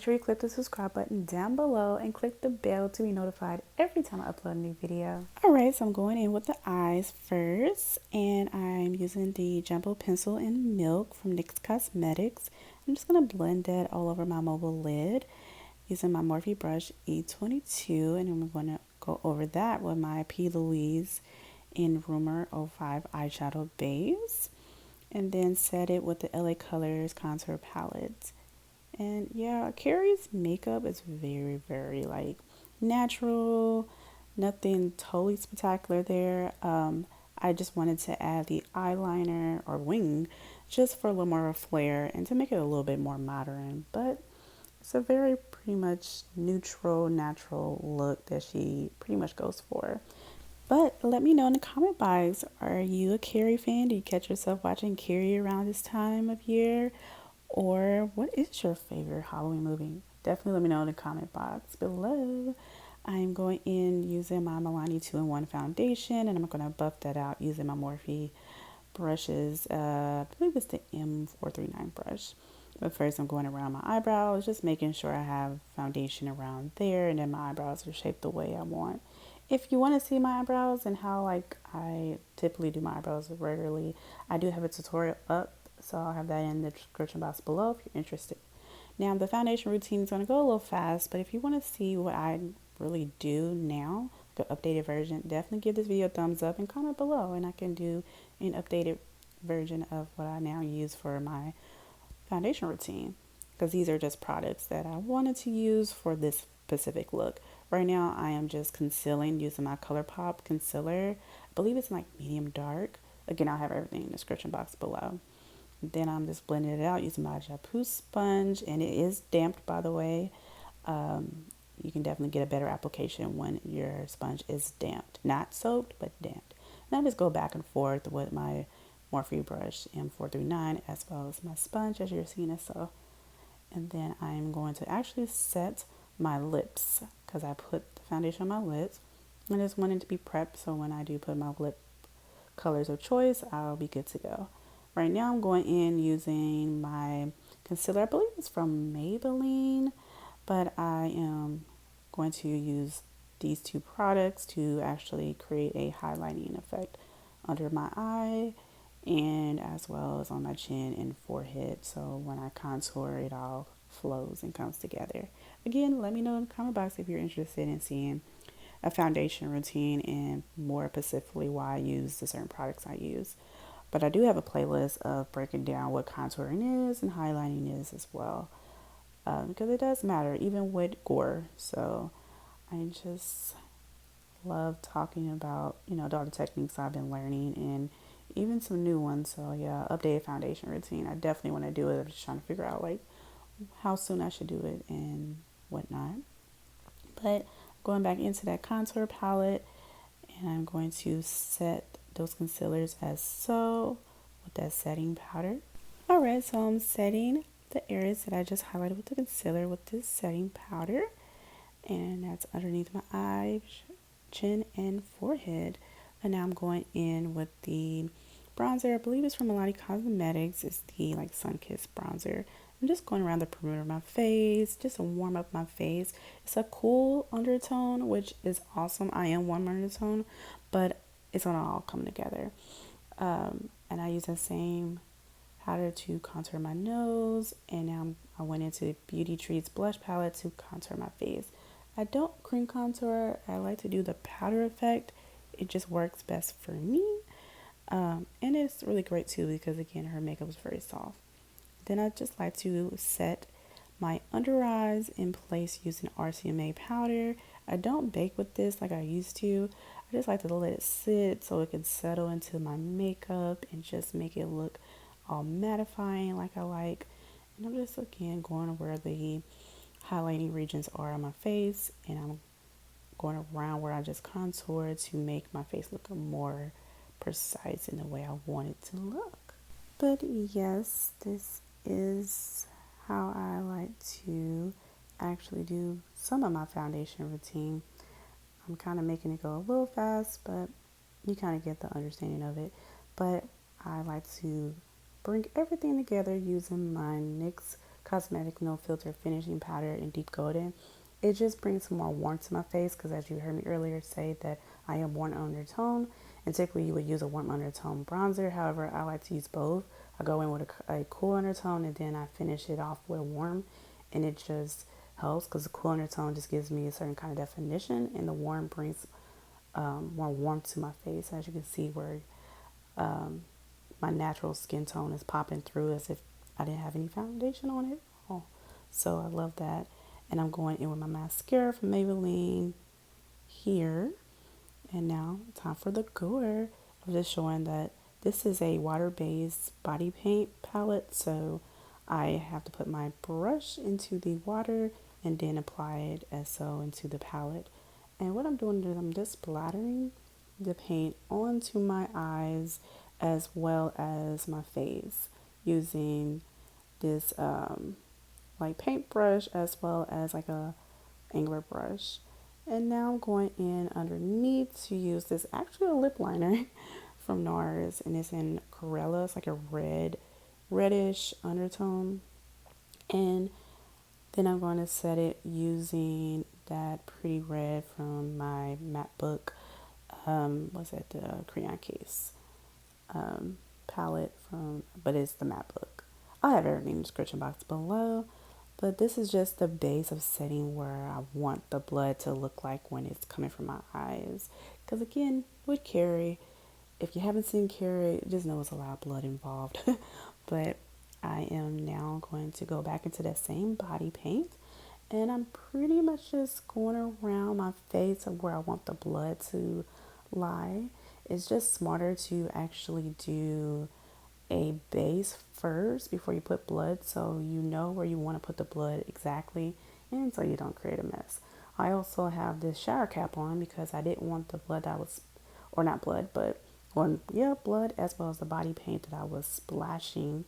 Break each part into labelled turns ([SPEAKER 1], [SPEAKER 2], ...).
[SPEAKER 1] sure you click the subscribe button down below and click the bell to be notified every time I upload a new video. Alright, so I'm going in with the eyes first, and I'm using the Jumbo Pencil in Milk from NYX Cosmetics. I'm just going to blend that all over my mobile lid using my Morphe brush E22, and I'm going to go over that with my P.Louise in Rumor 05 eyeshadow base, and then set it with the LA Colors contour palette. And yeah, Carrie's makeup is very like natural, nothing totally spectacular there. I just wanted to add the eyeliner or wing just for a little more flair and to make it a little bit more modern, but it's a very pretty much neutral, natural look that she pretty much goes for. But let me know in the comment box, are you a Carrie fan? Do you catch yourself watching Carrie around this time of year? Or what is your favorite Halloween movie? Definitely let me know in the comment box below. I'm going in using my Milani 2-in-1 foundation, and I'm going to buff that out using my Morphe brushes. I believe it's the M439 brush. But first I'm going around my eyebrows, just making sure I have foundation around there, and then my eyebrows are shaped the way I want. If you want to see my eyebrows and how like I typically do my eyebrows regularly, I do have a tutorial up, so I'll have that in the description box below if you're interested. Now the foundation routine is going to go a little fast, but if you want to see what I really do now, the updated version, definitely give this video a thumbs up and comment below, and I can do an updated version of what I now use for my foundation routine, because these are just products that I wanted to use for this specific look. Right now I am just concealing using my ColourPop concealer. I believe it's like medium dark. Again, I'll have everything in the description box below. Then I'm just blending it out using my Japu sponge, and it is damped, by the way. You can definitely get a better application when your sponge is damped, not soaked but damped. And I just go back and forth with my Morphe brush M439 as well as my sponge, as you're seeing it. So, and then I'm going to actually set my lips because I put the foundation on my lips. I just wanted to be prepped, so when I do put my lip colors of choice, I'll be good to go. Right now I'm going in using my concealer. I believe it's from Maybelline, but I am going to use these two products to actually create a highlighting effect under my eye and as well as on my chin and forehead. So when I contour, it all flows and comes together. Again, let me know in the comment box if you're interested in seeing a foundation routine and more specifically why I use the certain products I use. But I do have a playlist of breaking down what contouring is and highlighting is as well, because it does matter, even with gore. So I just love talking about, all the techniques I've been learning and even some new ones. So yeah, updated foundation routine. I definitely want to do it. I'm just trying to figure out like how soon I should do it and whatnot. But going back into that contour palette, and I'm going to set those concealers as so with that setting powder. Alright, so I'm setting the areas that I just highlighted with the concealer with this setting powder, and that's underneath my eyes, chin, and forehead. And now I'm going in with the bronzer. I believe it's from Milani Cosmetics. It's the like sun-kissed bronzer. I'm just going around the perimeter of my face just to warm up my face. It's a cool undertone, which is awesome. I am warm undertone, but it's gonna all come together. And I use the same powder to contour my nose, and now I went into Beauty Treats blush palette to contour my face. I don't cream contour. I like to do the powder effect. It just works best for me. And it's really great too because again, her makeup is very soft. Then I just like to set my under eyes in place using RCMA powder. I don't bake with this like I used to. I just like to let it sit so it can settle into my makeup and just make it look all mattifying like I like. And I'm just again going where the highlighting regions are on my face, and I'm going around where I just contoured to make my face look more precise in the way I want it to look. But yes, this is how I like to actually do some of my foundation routine. I'm kind of making it go a little fast, but you kind of get the understanding of it. But I like to bring everything together using my NYX Cosmetic No Filter Finishing Powder in Deep Golden. It just brings some more warmth to my face because, as you heard me earlier say, that I am warm undertone, and typically you would use a warm undertone bronzer. However, I like to use both. I go in with a cool undertone and then I finish it off with a warm, and it just helps because the cool undertone just gives me a certain kind of definition, and the warm brings more warmth to my face. As you can see, where my natural skin tone is popping through as if I didn't have any foundation on it at all. So I love that. And I'm going in with my mascara from Maybelline here. And now, time for the gore. I'm just showing that this is a water-based body paint palette. So I have to put my brush into the water and then apply it as so into the palette. And what I'm doing is I'm just splattering the paint onto my eyes as well as my face using this like paintbrush as well as like a angular brush. And now I'm going in underneath to use this actually a lip liner from NARS, and it's in Corella. It's like a reddish undertone. And then I'm going to set it using that pretty red from my MacBook, what's that, the crayon case palette from, but it's the MacBook. I'll have everything in the description box below. But this is just the base of setting where I want the blood to look like when it's coming from my eyes. Because again, with Carrie, if you haven't seen Carrie, just know it's a lot of blood involved. But I am now going to go back into that same body paint. And I'm pretty much just going around my face of where I want the blood to lie. It's just smarter to actually do a base first before you put blood, so you know where you want to put the blood exactly, and so you don't create a mess. I also have this shower cap on because I didn't want the blood that was, or not blood, but blood as well as the body paint that I was splashing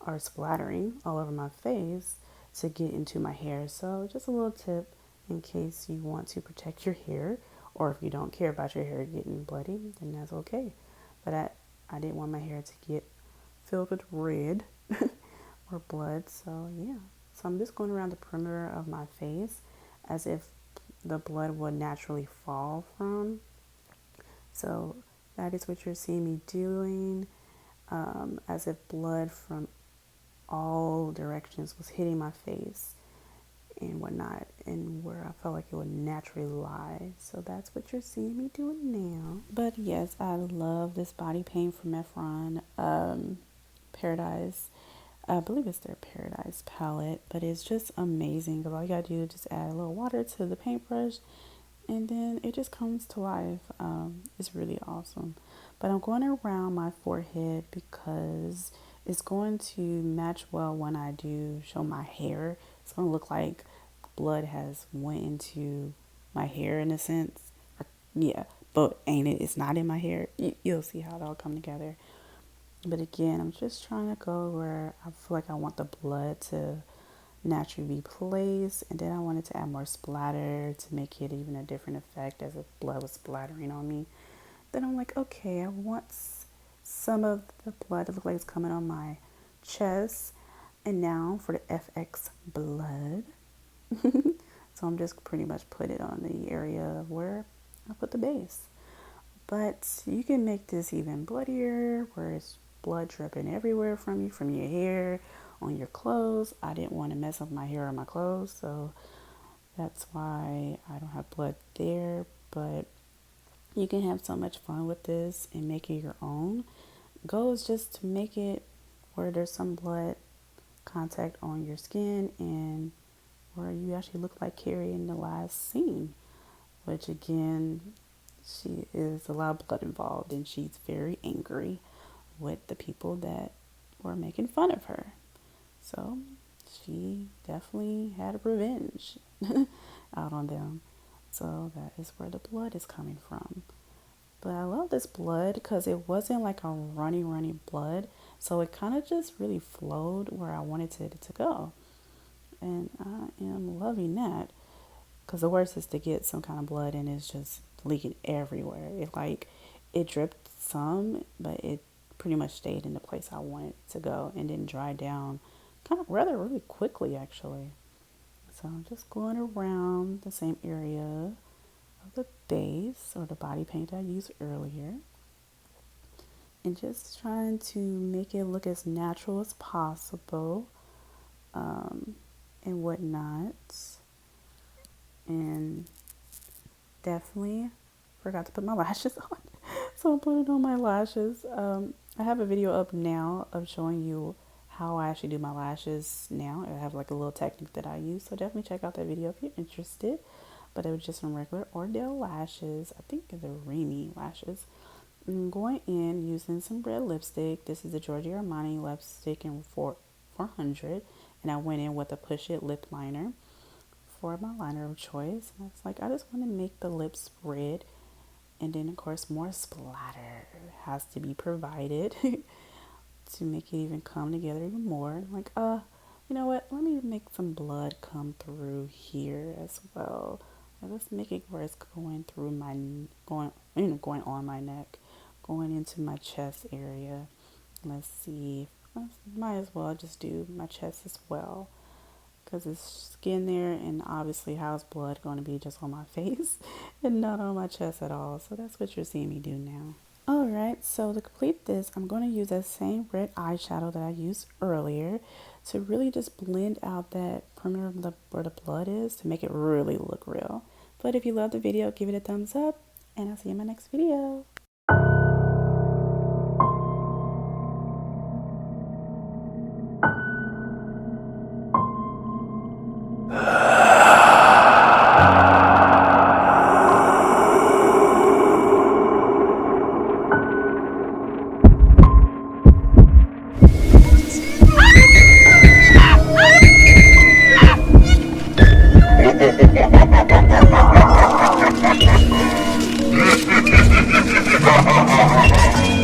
[SPEAKER 1] or splattering all over my face to get into my hair. So just a little tip in case you want to protect your hair, or if you don't care about your hair getting bloody, then that's okay. But I didn't want my hair to get filled with red or blood. So yeah, so I'm just going around the perimeter of my face as if the blood would naturally fall from. So that is what you're seeing me doing, as if blood from all directions was hitting my face and whatnot, and where I felt like it would naturally lie. So that's what you're seeing me doing now. But yes, I love this body paint from Efron, Paradise. I believe it's their Paradise palette, but it's just amazing because all you gotta do is just add a little water to the paintbrush and then it just comes to life. It's really awesome. But I'm going around my forehead because it's going to match well when I do show my hair. It's going to look like blood has went into my hair in a sense. Yeah, but ain't it? It's not in my hair. You'll see how it all come together. But again, I'm just trying to go where I feel like I want the blood to naturally be placed, and then I wanted to add more splatter to make it even a different effect as if blood was splattering on me. Then I'm like, okay, I want some of the blood to look like it's coming on my chest. And now for the FX blood. So I'm just pretty much put it on the area where I put the base. But you can make this even bloodier, where it's blood dripping everywhere from you, from your hair, on your clothes. I didn't want to mess up my hair or my clothes, so that's why I don't have blood there. But you can have so much fun with this and make it your own. Goal is just to make it where there's some blood contact on your skin and where you actually look like Carrie in the last scene, which again, she is a lot of blood involved and she's very angry with the people that were making fun of her. So she definitely had revenge out on them. So that is where the blood is coming from. But I love this blood because it wasn't like a runny blood. So it kind of just really flowed where I wanted it to go. And I am loving that. Because the worst is to get some kind of blood and it's just leaking everywhere. It dripped some, but it pretty much stayed in the place I wanted it to go and didn't dry down kind of rather really quickly actually. So I'm just going around the same area of the base or the body paint I used earlier, and just trying to make it look as natural as possible, and whatnot. And definitely forgot to put my lashes on. So I'm putting on my lashes. I have a video up now of showing you how I actually do my lashes now. I have like a little technique that I use, so definitely check out that video if you're interested. But it was just some regular Ordell lashes. I think they're Remy lashes. I'm going in using some red lipstick. This is the Giorgio Armani lipstick in 400, and I went in with a Push It lip liner for my liner of choice. And it's like, I just want to make the lips red, and then of course more splatter has to be provided to make it even come together even more. Like, you know what, let me make some blood come through here as well. Let's make it where it's going through my going on my neck, going into my chest area. Let's see, might as well just do my chest as well, because it's skin there, and obviously how's blood going to be just on my face and not on my chest at all. So that's what you're seeing me do now. Alright, so to complete this, I'm going to use that same red eyeshadow that I used earlier to really just blend out that perimeter of where the blood is, to make it really look real. But if you love the video, give it a thumbs up, and I'll see you in my next video.
[SPEAKER 2] Ha ha ha ha!